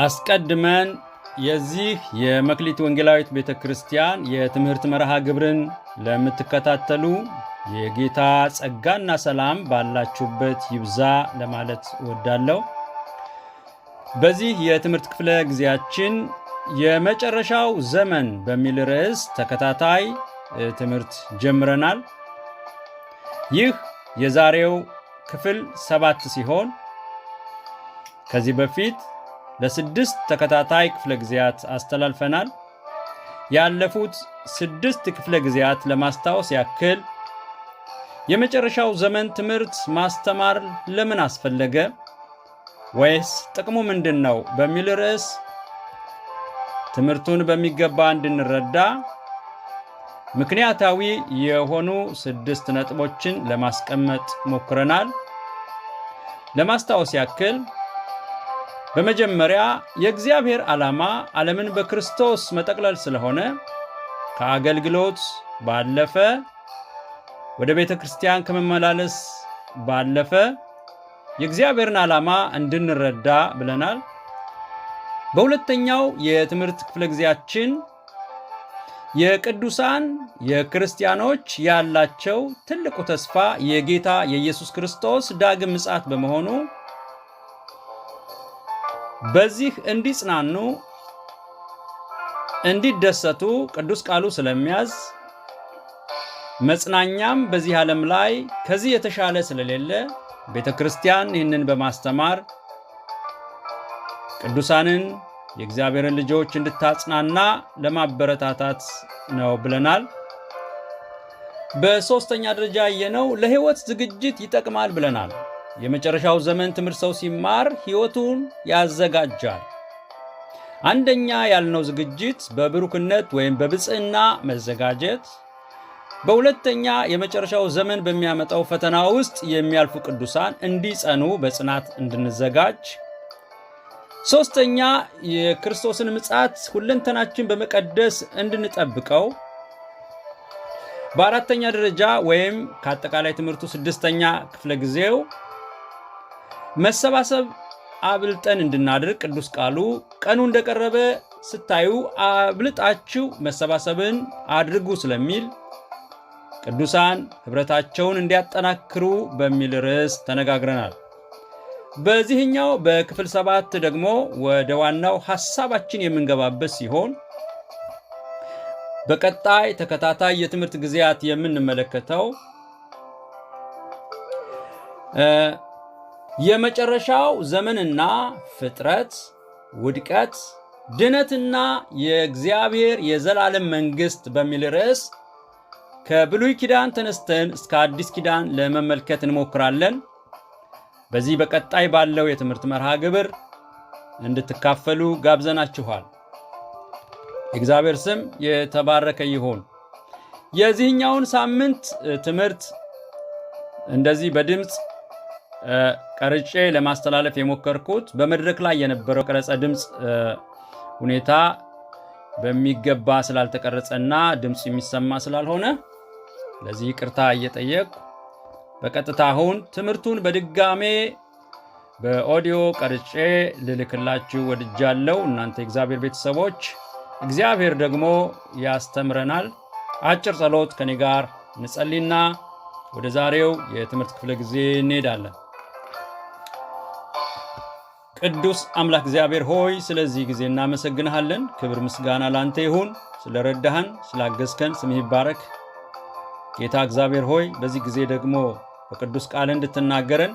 አስቀድመን የዚህ የመክሊት ወንጌላዊት ቤተክርስቲያን የትምህርት መርሃ ግብርን ለምትከታተሉ የጌታ ጸጋና ሰላም ባላችሁበት ይብዛ ለማለት እወዳለሁ። በዚህ የትምህርት ክፍለ ጊዜያችን የመጨረሻው ዘመን በሚል ርዕስ ተከታታይ ትምህርት ጀምረናል። ይህ የዛሬው ክፍል 7 ሲሆን ከዚህ በፊት ለስድስት ተከታታይ ክፍለ ጊዜያት አስተላልፈናል። ያለፉት 6 ክፍለ ጊዜያት ለማስታወስ ያክል የመጨረሻው ዘመን ትምህርት ማስተማር ለምን አስፈለገ ወይስ ጥቅሙ ምንድነው በሚል ርዕስ ትምህርቱን በሚገባ እንድንረዳ ምክንያታዊ የሆኑ 6 ነጥቦችን ለማስቀመጥ ሞክረናል። ለማስታወስ ያክል በመጀመሪያ የእግዚአብሔር ዓላማ ዓለምን በክርስቶስ መጠቅለል ስለሆነ ከአገልግሎት ባለፈ ወደ ቤተ ክርስቲያን ከመመላለስ ባለፈ የእግዚአብሔርን ዓላማ እንድንረዳ ብለናል። በሁለተኛው የትምህርት ክፍለ ጊዜያችን የቅዱሳን የክርስቲያኖች ያላቸው ትልቁ ተስፋ የጌታ የኢየሱስ ክርስቶስ ዳግም ምጽአት በመሆኑ በዚህ እንዲጽናኑ እንዲደሰቱ ቅዱስ ቃሉ ስለሚያዝ መጽናኛም በዚህ ዓለም ላይ ከዚህ የተሻለ ስለሌለ ቤተክርስቲያን ይህንን በማስተማር ቅዱሳንን የእግዚአብሔርን ልጆች እንድታጽናና ለማበረታታት ነው ብለናል። በሶስተኛ ደረጃ የነው ለሕይወት ዝግጅት ይጠቅማል ብለናል። የመጨረሻው ዘመን ትምህርት ሰው ሲማር ሕይወቱን ያዘጋጃል። አንደኛ ያልነው ዝግጅት በብሩክነት ወይም በብጽዕና መዘጋጀት፣ በሁለተኛ የመጨረሻው ዘመን በሚያመጣው ፈተና ውስጥ የሚያልፉ ቅዱሳን እንዲጸኑ በጽናት እንድንዘጋጅ፣ ሶስተኛ የክርስቶስን ምጽአት ሁለንተናችን በመቀደስ እንድንጠብቀው፣ በአራተኛ ደረጃ ወይም ከአጠቃላይ ትምህርቱ 6ኛ ክፍለ ጊዜው መሰባሰብ አብልጠን እንድናደርግ ቅዱስ ቃሉ ቀኑ እንደቀረበ ስታዩ አብልጣችሁ መሰባሰብን አድርጉ ስለሚል ቅዱሳን ኅብረታቸውን እንዲያጠናክሩ በሚል ርዕስ ተነጋግረናል። በዚህኛው በክፍል 7 ደግሞ ወደ ዋናው ሐሳባችን የምንገባበት ሲሆን በቀጣይ ተከታታይ የትምህርት ጊዜያት የምንመለከተው የመጨረሻው ዘመንና ፍጥረት፣ ውድቀት፣ ድነትና የእግዚአብሔር የዘላለም መንግሥት በሚል ርዕስ ከብሉይ ኪዳን ተነስተን እስከ አዲስ ኪዳን ለመመልከት እንሞክራለን። በዚህ በቀጣይ ባለው የትምህርት መርሃ ግብር እንድትካፈሉ ጋብዘናችኋል። የእግዚአብሔር ስም የተባረከ ይሁን። የዚህኛውን ሳምንት ትምህርት እንደዚህ በድምፅ ቀርጬ ለማስተላለፍ የሞከርኩት በመድረክ ላይ የነበረው ቀረጸ ድምፅ ሁኔታ በሚገባ ስላልተቀረጸና ድምፅ የሚሰማ ስላልሆነ ለዚህ ይቅርታ እየጠየቅኩ በቀጥታ አሁን ትምህርቱን በድጋሜ በኦዲዮ ቀርጬ ልልክላችሁ ወድጃለሁ። እናንተ የእግዚአብሔር ቤተሰቦች እግዚአብሔር ደግሞ ያስተምረናል። አጭር ጸሎት ከኔ ጋር እንጸልይና ወደ ዛሬው የትምህርት ክፍለ ጊዜ እንሄዳለን። ቅዱስ አምላክ እግዚአብሔር ሆይ ስለዚህ ጊዜ እናመሰግንሃለን። ክብር ምስጋና ላንተ ይሁን። ስለረዳህን ስላገዝከን ስምህ ይባረክ። ጌታ እግዚአብሔር ሆይ በዚህ ጊዜ ደግሞ በቅዱስ ቃል እንድትናገረን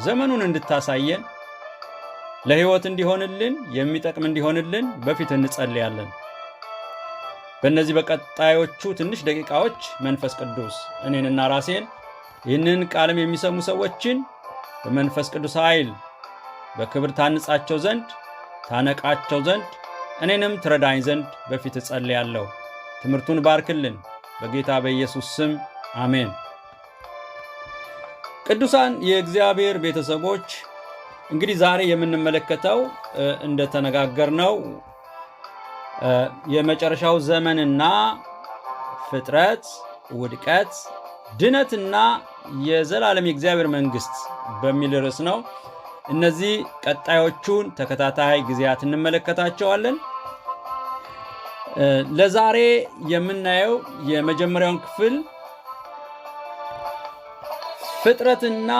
ዘመኑን እንድታሳየን ለሕይወት እንዲሆንልን የሚጠቅም እንዲሆንልን በፊት እንጸልያለን። በእነዚህ በቀጣዮቹ ትንሽ ደቂቃዎች መንፈስ ቅዱስ እኔንና ራሴን ይህንን ቃልም የሚሰሙ ሰዎችን በመንፈስ ቅዱስ ኃይል በክብር ታንጻቸው ዘንድ ታነቃቸው ዘንድ እኔንም ትረዳኝ ዘንድ በፊት እጸልያለሁ። ትምህርቱን ባርክልን በጌታ በኢየሱስ ስም አሜን። ቅዱሳን የእግዚአብሔር ቤተሰቦች እንግዲህ ዛሬ የምንመለከተው እንደተነጋገርነው የመጨረሻው ዘመንና ፍጥረት፣ ውድቀት፣ ድነትና የዘላለም የእግዚአብሔር መንግሥት በሚል ርዕስ ነው። እነዚህ ቀጣዮቹን ተከታታይ ጊዜያት እንመለከታቸዋለን። ለዛሬ የምናየው የመጀመሪያውን ክፍል ፍጥረትና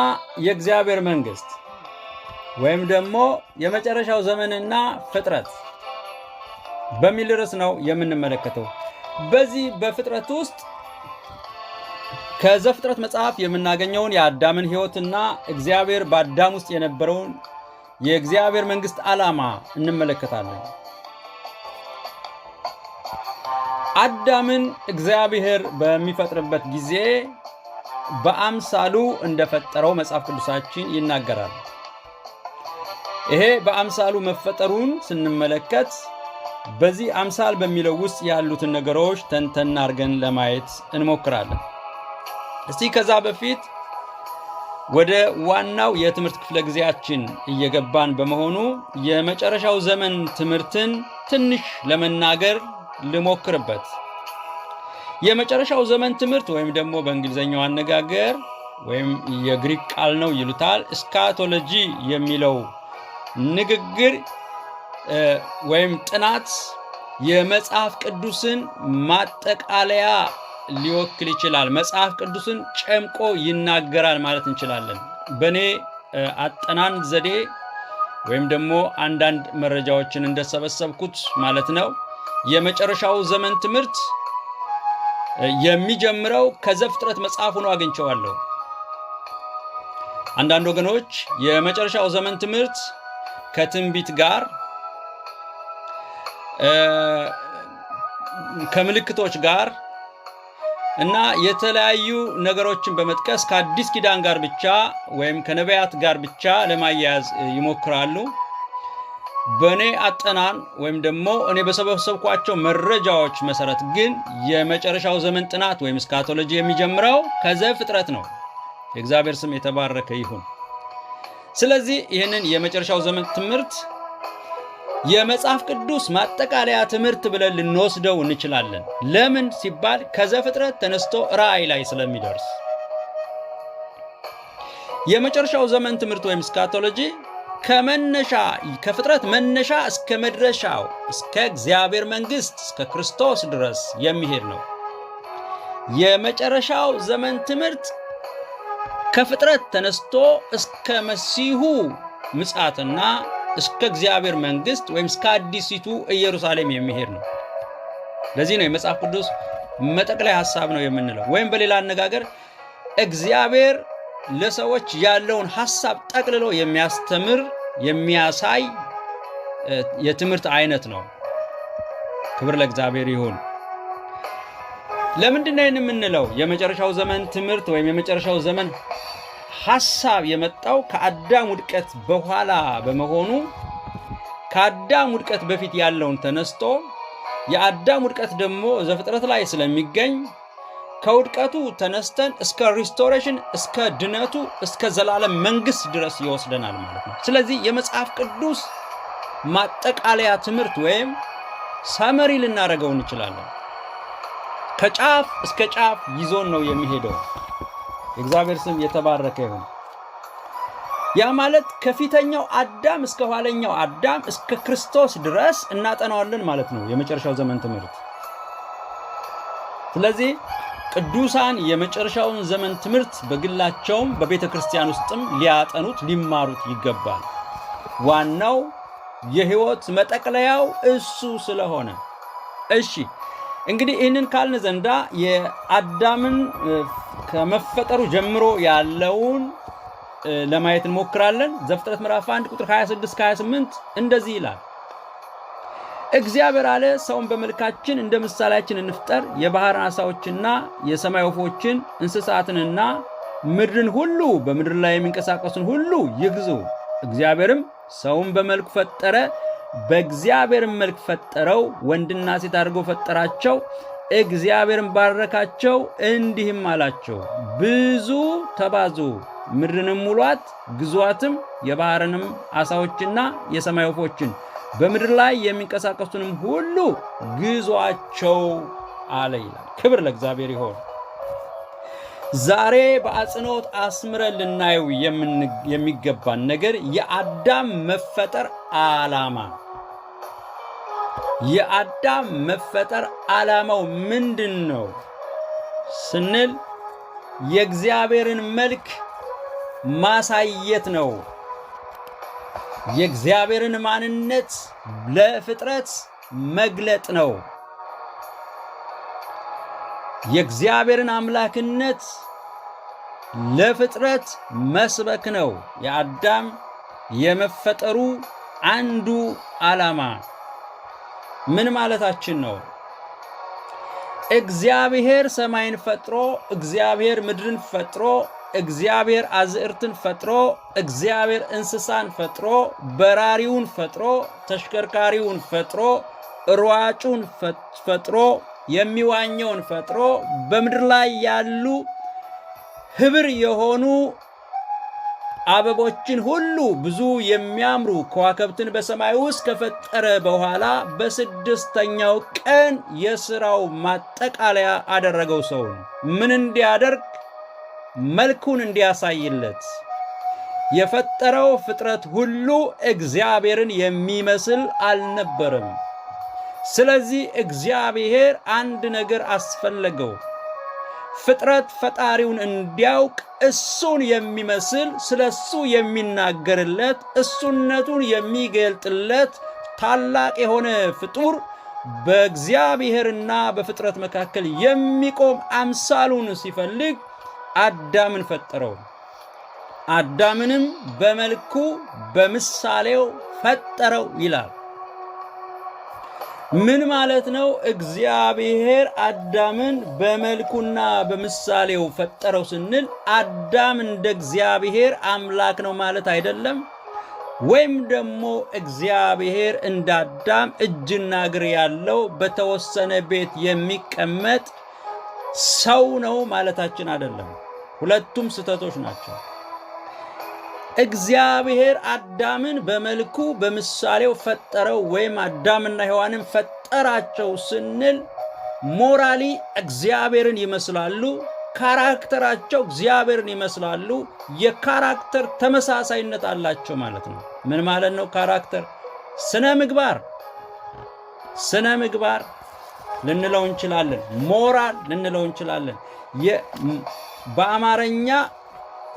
የእግዚአብሔር መንግስት ወይም ደግሞ የመጨረሻው ዘመንና ፍጥረት በሚል ርዕስ ነው የምንመለከተው። በዚህ በፍጥረት ውስጥ ከዘፍጥረት መጽሐፍ የምናገኘውን የአዳምን ሕይወትና እግዚአብሔር በአዳም ውስጥ የነበረውን የእግዚአብሔር መንግስት ዓላማ እንመለከታለን። አዳምን እግዚአብሔር በሚፈጥርበት ጊዜ በአምሳሉ እንደፈጠረው መጽሐፍ ቅዱሳችን ይናገራል። ይሄ በአምሳሉ መፈጠሩን ስንመለከት በዚህ አምሳል በሚለው ውስጥ ያሉትን ነገሮች ተንተን አድርገን ለማየት እንሞክራለን። እስቲ ከዛ በፊት ወደ ዋናው የትምህርት ክፍለ ጊዜያችን እየገባን በመሆኑ የመጨረሻው ዘመን ትምህርትን ትንሽ ለመናገር ልሞክርበት። የመጨረሻው ዘመን ትምህርት ወይም ደግሞ በእንግሊዘኛው አነጋገር ወይም የግሪክ ቃል ነው ይሉታል እስካቶሎጂ የሚለው ንግግር ወይም ጥናት የመጽሐፍ ቅዱስን ማጠቃለያ ሊወክል ይችላል። መጽሐፍ ቅዱስን ጨምቆ ይናገራል ማለት እንችላለን። በእኔ አጠናን ዘዴ ወይም ደግሞ አንዳንድ መረጃዎችን እንደሰበሰብኩት ማለት ነው የመጨረሻው ዘመን ትምህርት የሚጀምረው ከዘፍጥረት መጽሐፍ ሆኖ አግኝቼዋለሁ። አንዳንድ ወገኖች የመጨረሻው ዘመን ትምህርት ከትንቢት ጋር ከምልክቶች ጋር እና የተለያዩ ነገሮችን በመጥቀስ ከአዲስ ኪዳን ጋር ብቻ ወይም ከነቢያት ጋር ብቻ ለማያያዝ ይሞክራሉ። በእኔ አጠናን ወይም ደግሞ እኔ በሰበሰብኳቸው መረጃዎች መሰረት ግን የመጨረሻው ዘመን ጥናት ወይም እስካቶሎጂ የሚጀምረው ከዘፍጥረት ነው። የእግዚአብሔር ስም የተባረከ ይሁን። ስለዚህ ይህንን የመጨረሻው ዘመን ትምህርት የመጽሐፍ ቅዱስ ማጠቃለያ ትምህርት ብለን ልንወስደው እንችላለን። ለምን ሲባል ከዘፍጥረት ተነስቶ ራእይ ላይ ስለሚደርስ። የመጨረሻው ዘመን ትምህርት ወይም እስካቶሎጂ ከፍጥረት መነሻ እስከ መድረሻው እስከ እግዚአብሔር መንግስት እስከ ክርስቶስ ድረስ የሚሄድ ነው። የመጨረሻው ዘመን ትምህርት ከፍጥረት ተነስቶ እስከ መሲሁ ምጽአትና እስከ እግዚአብሔር መንግስት ወይም እስከ አዲሲቱ ኢየሩሳሌም የሚሄድ ነው። ለዚህ ነው የመጽሐፍ ቅዱስ መጠቅለያ ሐሳብ ነው የምንለው። ወይም በሌላ አነጋገር እግዚአብሔር ለሰዎች ያለውን ሐሳብ ጠቅልሎ የሚያስተምር የሚያሳይ የትምህርት አይነት ነው። ክብር ለእግዚአብሔር ይሁን። ለምንድን ነው የምንለው? የመጨረሻው ዘመን ትምህርት ወይም የመጨረሻው ዘመን ሐሳብ የመጣው ከአዳም ውድቀት በኋላ በመሆኑ ከአዳም ውድቀት በፊት ያለውን ተነስቶ የአዳም ውድቀት ደግሞ ዘፍጥረት ላይ ስለሚገኝ ከውድቀቱ ተነስተን እስከ ሪስቶሬሽን እስከ ድነቱ እስከ ዘላለም መንግስት ድረስ ይወስደናል ማለት ነው። ስለዚህ የመጽሐፍ ቅዱስ ማጠቃለያ ትምህርት ወይም ሳመሪ ልናደርገው እንችላለን። ከጫፍ እስከ ጫፍ ይዞን ነው የሚሄደው። የእግዚአብሔር ስም የተባረከ ይሁን። ያ ማለት ከፊተኛው አዳም እስከ ኋለኛው አዳም እስከ ክርስቶስ ድረስ እናጠናዋለን ማለት ነው የመጨረሻው ዘመን ትምህርት። ስለዚህ ቅዱሳን የመጨረሻውን ዘመን ትምህርት በግላቸውም በቤተ ክርስቲያን ውስጥም ሊያጠኑት ሊማሩት ይገባል። ዋናው የሕይወት መጠቅለያው እሱ ስለሆነ። እሺ እንግዲህ ይህንን ካልን ዘንዳ የአዳምን ከመፈጠሩ ጀምሮ ያለውን ለማየት እንሞክራለን። ዘፍጥረት ምዕራፍ 1 ቁጥር 26-28 እንደዚህ ይላል። እግዚአብሔር አለ ሰውን በመልካችን እንደ ምሳሌያችን እንፍጠር፣ የባህር ዓሣዎችና የሰማይ ወፎችን እንስሳትንና ምድርን ሁሉ በምድር ላይ የሚንቀሳቀሱን ሁሉ ይግዙ። እግዚአብሔርም ሰውን በመልኩ ፈጠረ፣ በእግዚአብሔርም መልክ ፈጠረው፣ ወንድና ሴት አድርጎ ፈጠራቸው። እግዚአብሔርም ባረካቸው፣ እንዲህም አላቸው፣ ብዙ ተባዙ፣ ምድርንም ሙሏት፣ ግዙአትም፣ የባህርንም ዓሣዎችና የሰማይ ወፎችን በምድር ላይ የሚንቀሳቀሱንም ሁሉ ግዟቸው አለ ይላል። ክብር ለእግዚአብሔር ይሁን። ዛሬ በአጽንኦት አስምረን ልናየው የሚገባን ነገር የአዳም መፈጠር ዓላማ። የአዳም መፈጠር ዓላማው ምንድን ነው ስንል የእግዚአብሔርን መልክ ማሳየት ነው። የእግዚአብሔርን ማንነት ለፍጥረት መግለጥ ነው። የእግዚአብሔርን አምላክነት ለፍጥረት መስበክ ነው። የአዳም የመፈጠሩ አንዱ ዓላማ ምን ማለታችን ነው? እግዚአብሔር ሰማይን ፈጥሮ፣ እግዚአብሔር ምድርን ፈጥሮ፣ እግዚአብሔር አዝዕርትን ፈጥሮ፣ እግዚአብሔር እንስሳን ፈጥሮ፣ በራሪውን ፈጥሮ፣ ተሽከርካሪውን ፈጥሮ፣ ሯጩን ፈጥሮ፣ የሚዋኘውን ፈጥሮ፣ በምድር ላይ ያሉ ህብር የሆኑ አበቦችን ሁሉ ብዙ የሚያምሩ ከዋክብትን በሰማይ ውስጥ ከፈጠረ በኋላ በስድስተኛው ቀን የሥራው ማጠቃለያ አደረገው። ሰውን ምን እንዲያደርግ? መልኩን እንዲያሳይለት። የፈጠረው ፍጥረት ሁሉ እግዚአብሔርን የሚመስል አልነበረም። ስለዚህ እግዚአብሔር አንድ ነገር አስፈለገው። ፍጥረት ፈጣሪውን እንዲያውቅ እሱን የሚመስል ስለሱ የሚናገርለት እሱነቱን የሚገልጥለት ታላቅ የሆነ ፍጡር በእግዚአብሔርና በፍጥረት መካከል የሚቆም አምሳሉን ሲፈልግ አዳምን ፈጠረው። አዳምንም በመልኩ በምሳሌው ፈጠረው ይላል። ምን ማለት ነው? እግዚአብሔር አዳምን በመልኩና በምሳሌው ፈጠረው ስንል አዳም እንደ እግዚአብሔር አምላክ ነው ማለት አይደለም። ወይም ደግሞ እግዚአብሔር እንደ አዳም እጅና እግር ያለው በተወሰነ ቤት የሚቀመጥ ሰው ነው ማለታችን አይደለም። ሁለቱም ስህተቶች ናቸው። እግዚአብሔር አዳምን በመልኩ በምሳሌው ፈጠረው ወይም አዳምና ሔዋንን ፈጠራቸው ስንል ሞራሊ እግዚአብሔርን ይመስላሉ፣ ካራክተራቸው እግዚአብሔርን ይመስላሉ፣ የካራክተር ተመሳሳይነት አላቸው ማለት ነው። ምን ማለት ነው? ካራክተር ስነ ምግባር ልንለው እንችላለን፣ ሞራል ልንለው እንችላለን። በአማርኛ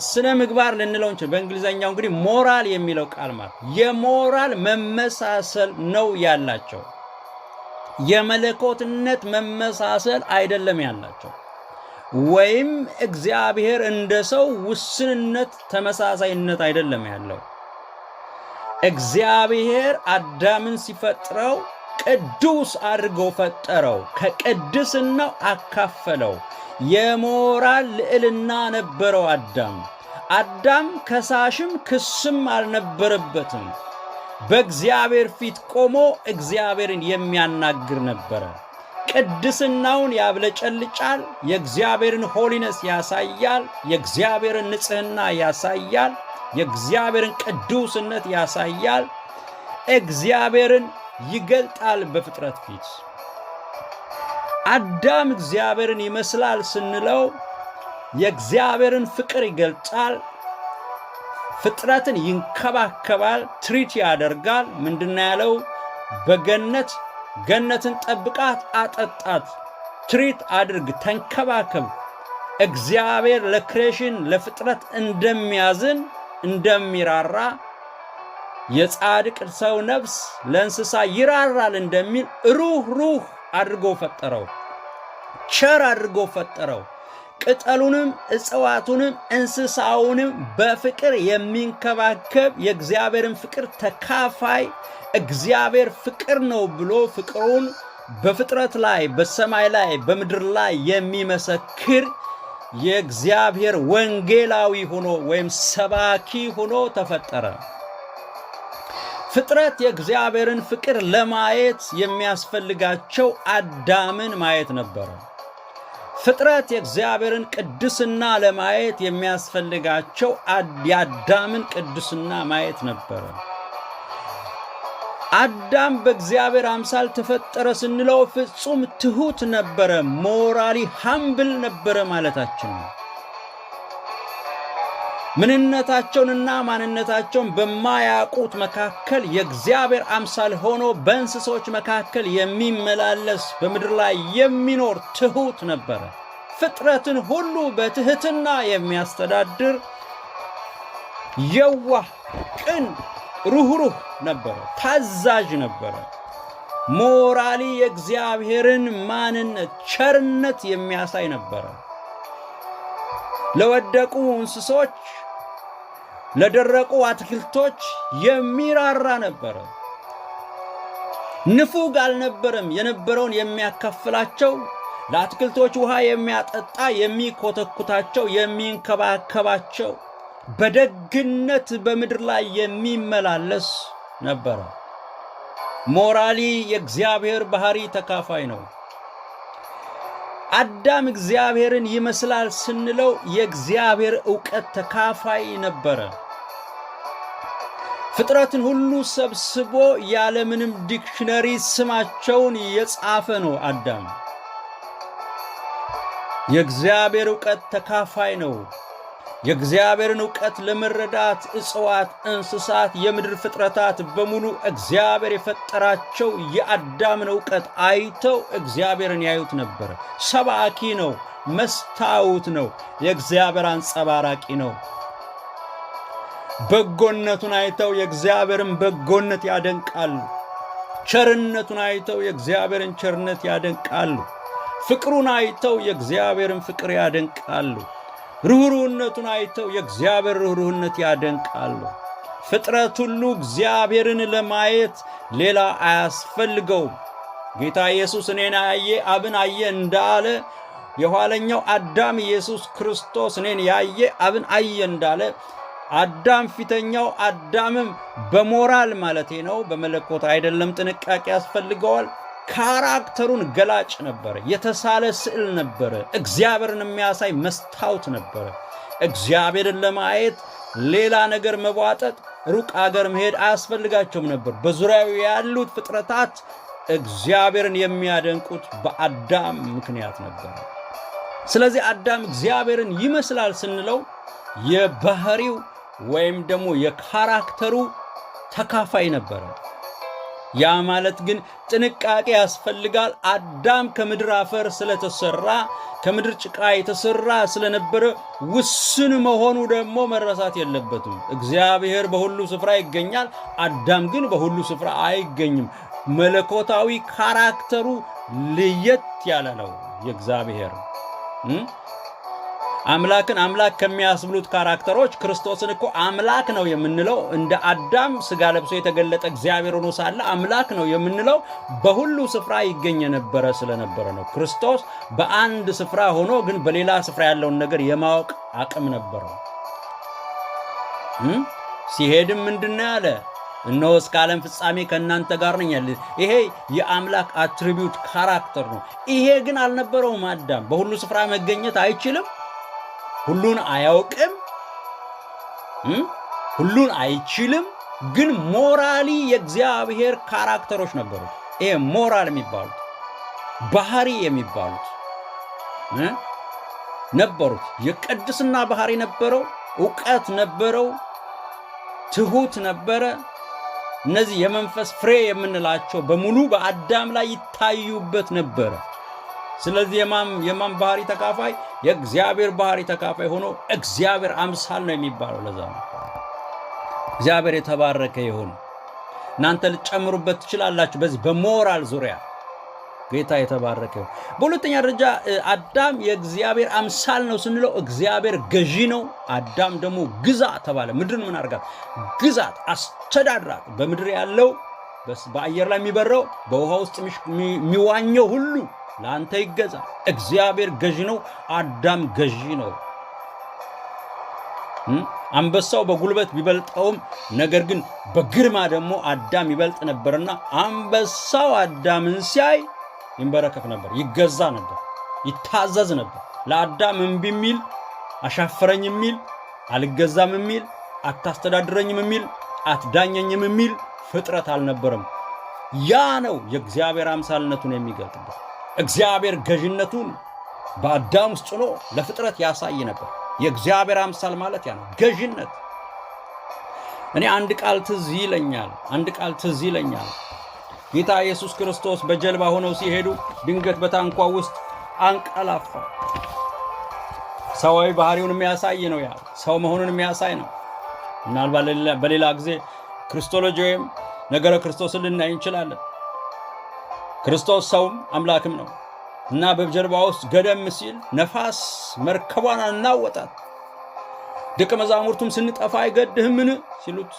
ስነ ምግባር ልንለው እንችላለን። በእንግሊዘኛው እንግዲህ ሞራል የሚለው ቃል ማለት የሞራል መመሳሰል ነው ያላቸው። የመለኮትነት መመሳሰል አይደለም ያላቸው። ወይም እግዚአብሔር እንደ ሰው ውስንነት ተመሳሳይነት አይደለም ያለው። እግዚአብሔር አዳምን ሲፈጥረው ቅዱስ አድርጎ ፈጠረው፣ ከቅድስናው አካፈለው። የሞራል ልዕልና ነበረው አዳም ከሳሽም ክስም አልነበረበትም። በእግዚአብሔር ፊት ቆሞ እግዚአብሔርን የሚያናግር ነበረ። ቅድስናውን ያብለጨልጫል፣ የእግዚአብሔርን ሆሊነስ ያሳያል፣ የእግዚአብሔርን ንጽሕና ያሳያል፣ የእግዚአብሔርን ቅዱስነት ያሳያል፣ እግዚአብሔርን ይገልጣል በፍጥረት ፊት። አዳም እግዚአብሔርን ይመስላል ስንለው የእግዚአብሔርን ፍቅር ይገልጻል፣ ፍጥረትን ይንከባከባል፣ ትሪት ያደርጋል። ምንድነው ያለው? ገነትን ጠብቃት፣ አጠጣት፣ ትሪት አድርግ፣ ተንከባከብ። እግዚአብሔር ለክሬሽን ለፍጥረት እንደሚያዝን እንደሚራራ የጻድቅ ሰው ነፍስ ለእንስሳ ይራራል እንደሚል ሩህ አድርጎ ፈጠረው፣ ቸር አድርጎ ፈጠረው። ቅጠሉንም እጽዋቱንም እንስሳውንም በፍቅር የሚንከባከብ የእግዚአብሔርን ፍቅር ተካፋይ እግዚአብሔር ፍቅር ነው ብሎ ፍቅሩን በፍጥረት ላይ በሰማይ ላይ በምድር ላይ የሚመሰክር የእግዚአብሔር ወንጌላዊ ሆኖ ወይም ሰባኪ ሆኖ ተፈጠረ። ፍጥረት የእግዚአብሔርን ፍቅር ለማየት የሚያስፈልጋቸው አዳምን ማየት ነበረ። ፍጥረት የእግዚአብሔርን ቅድስና ለማየት የሚያስፈልጋቸው የአዳምን ቅድስና ማየት ነበረ። አዳም በእግዚአብሔር አምሳል ተፈጠረ ስንለው ፍጹም ትሁት ነበረ፣ ሞራሊ ሃምብል ነበረ ማለታችን ነው። ምንነታቸውንና ማንነታቸውን በማያውቁት መካከል የእግዚአብሔር አምሳል ሆኖ በእንስሶች መካከል የሚመላለስ በምድር ላይ የሚኖር ትሑት ነበረ። ፍጥረትን ሁሉ በትሕትና የሚያስተዳድር የዋህ፣ ቅን፣ ሩህሩህ ነበረ። ታዛዥ ነበረ። ሞራሊ የእግዚአብሔርን ማንነት፣ ቸርነት የሚያሳይ ነበረ። ለወደቁ እንስሶች፣ ለደረቁ አትክልቶች የሚራራ ነበረ። ንፉግ አልነበረም። የነበረውን የሚያካፍላቸው፣ ለአትክልቶች ውሃ የሚያጠጣ፣ የሚኮተኩታቸው፣ የሚንከባከባቸው፣ በደግነት በምድር ላይ የሚመላለስ ነበረ። ሞራሊ የእግዚአብሔር ባህሪ ተካፋይ ነው። አዳም እግዚአብሔርን ይመስላል ስንለው የእግዚአብሔር ዕውቀት ተካፋይ ነበረ። ፍጥረትን ሁሉ ሰብስቦ ያለምንም ዲክሽነሪ ስማቸውን የጻፈ ነው አዳም። የእግዚአብሔር ዕውቀት ተካፋይ ነው። የእግዚአብሔርን ዕውቀት ለመረዳት እጽዋት፣ እንስሳት፣ የምድር ፍጥረታት በሙሉ እግዚአብሔር የፈጠራቸው የአዳምን ዕውቀት አይተው እግዚአብሔርን ያዩት ነበር። ሰባኪ ነው፣ መስታወት ነው፣ የእግዚአብሔር አንጸባራቂ ነው። በጎነቱን አይተው የእግዚአብሔርን በጎነት ያደንቃሉ። ቸርነቱን አይተው የእግዚአብሔርን ቸርነት ያደንቃሉ። ፍቅሩን አይተው የእግዚአብሔርን ፍቅር ያደንቃሉ። ርኅሩህነቱን አይተው የእግዚአብሔር ርኅሩህነት ያደንቃሉ። ፍጥረት ሁሉ እግዚአብሔርን ለማየት ሌላ አያስፈልገውም። ጌታ ኢየሱስ እኔን ያየ አብን አየ እንዳለ፣ የኋለኛው አዳም ኢየሱስ ክርስቶስ እኔን ያየ አብን አየ እንዳለ፣ አዳም ፊተኛው አዳምም በሞራል ማለቴ ነው፣ በመለኮት አይደለም፣ ጥንቃቄ ያስፈልገዋል። ካራክተሩን ገላጭ ነበረ። የተሳለ ስዕል ነበረ። እግዚአብሔርን የሚያሳይ መስታወት ነበረ። እግዚአብሔርን ለማየት ሌላ ነገር መቧጠጥ፣ ሩቅ አገር መሄድ አያስፈልጋቸውም ነበር። በዙሪያው ያሉት ፍጥረታት እግዚአብሔርን የሚያደንቁት በአዳም ምክንያት ነበር። ስለዚህ አዳም እግዚአብሔርን ይመስላል ስንለው የባህሪው ወይም ደግሞ የካራክተሩ ተካፋይ ነበረ። ያ ማለት ግን ጥንቃቄ ያስፈልጋል። አዳም ከምድር አፈር ስለተሰራ፣ ከምድር ጭቃ የተሰራ ስለነበረ ውስን መሆኑ ደግሞ መረሳት የለበትም። እግዚአብሔር በሁሉ ስፍራ ይገኛል። አዳም ግን በሁሉ ስፍራ አይገኝም። መለኮታዊ ካራክተሩ ለየት ያለ ነው። የእግዚአብሔር አምላክን አምላክ ከሚያስብሉት ካራክተሮች ክርስቶስን እኮ አምላክ ነው የምንለው እንደ አዳም ስጋ ለብሶ የተገለጠ እግዚአብሔር ሆኖ ሳለ አምላክ ነው የምንለው በሁሉ ስፍራ ይገኝ የነበረ ስለነበረ ነው። ክርስቶስ በአንድ ስፍራ ሆኖ ግን በሌላ ስፍራ ያለውን ነገር የማወቅ አቅም ነበረው። ሲሄድም ምንድነው ያለ? እነሆ እስከ ዓለም ፍጻሜ ከእናንተ ጋር ነኝ ያለ። ይሄ የአምላክ አትሪቢዩት ካራክተር ነው። ይሄ ግን አልነበረውም። አዳም በሁሉ ስፍራ መገኘት አይችልም። ሁሉን አያውቅም፣ ሁሉን አይችልም። ግን ሞራሊ የእግዚአብሔር ካራክተሮች ነበሩ። ይሄ ሞራል የሚባሉት ባህሪ የሚባሉት ነበሩት። የቅድስና ባህሪ ነበረው፣ ዕውቀት ነበረው፣ ትሑት ነበረ። እነዚህ የመንፈስ ፍሬ የምንላቸው በሙሉ በአዳም ላይ ይታዩበት ነበረ። ስለዚህ የማን ባህሪ ተካፋይ? የእግዚአብሔር ባህሪ ተካፋይ ሆኖ እግዚአብሔር አምሳል ነው የሚባለው። ለዛ ነው። እግዚአብሔር የተባረከ ይሁን። እናንተ ልትጨምሩበት ትችላላችሁ በዚህ በሞራል ዙሪያ። ጌታ የተባረከ ይሁን። በሁለተኛ ደረጃ አዳም የእግዚአብሔር አምሳል ነው ስንለው እግዚአብሔር ገዢ ነው። አዳም ደግሞ ግዛ ተባለ። ምድርን ምን አድርጋት? ግዛት፣ አስተዳድራት። በምድር ያለው በአየር ላይ የሚበረው በውሃ ውስጥ የሚዋኘው ሁሉ ለአንተ ይገዛ። እግዚአብሔር ገዢ ነው። አዳም ገዢ ነው። አንበሳው በጉልበት ቢበልጠውም ነገር ግን በግርማ ደግሞ አዳም ይበልጥ ነበርና አንበሳው አዳምን ሲያይ ይንበረከክ ነበር፣ ይገዛ ነበር፣ ይታዘዝ ነበር። ለአዳም እምቢ የሚል፣ አሻፈረኝ የሚል፣ አልገዛም የሚል፣ አታስተዳድረኝም የሚል፣ አትዳኘኝም የሚል ፍጥረት አልነበረም። ያ ነው የእግዚአብሔር አምሳልነቱን የሚገልጥበት። እግዚአብሔር ገዥነቱን በአዳም ውስጥ ሆኖ ለፍጥረት ያሳይ ነበር። የእግዚአብሔር አምሳል ማለት ያ ነው፣ ገዥነት። እኔ አንድ ቃል ትዝ ይለኛል። ጌታ ኢየሱስ ክርስቶስ በጀልባ ሆነው ሲሄዱ ድንገት በታንኳ ውስጥ አንቀላፋ። ሰዋዊ ባህሪውን የሚያሳይ ነው፣ ያ ሰው መሆኑን የሚያሳይ ነው። ምናልባት በሌላ ጊዜ ክርስቶሎጂ ወይም ነገረ ክርስቶስን ልናይ እንችላለን። ክርስቶስ ሰውም አምላክም ነው እና በጀልባ ውስጥ ገደም ሲል ነፋስ መርከቧን አናወጣት። ደቀ መዛሙርቱም ስንጠፋ አይገድህምን ሲሉት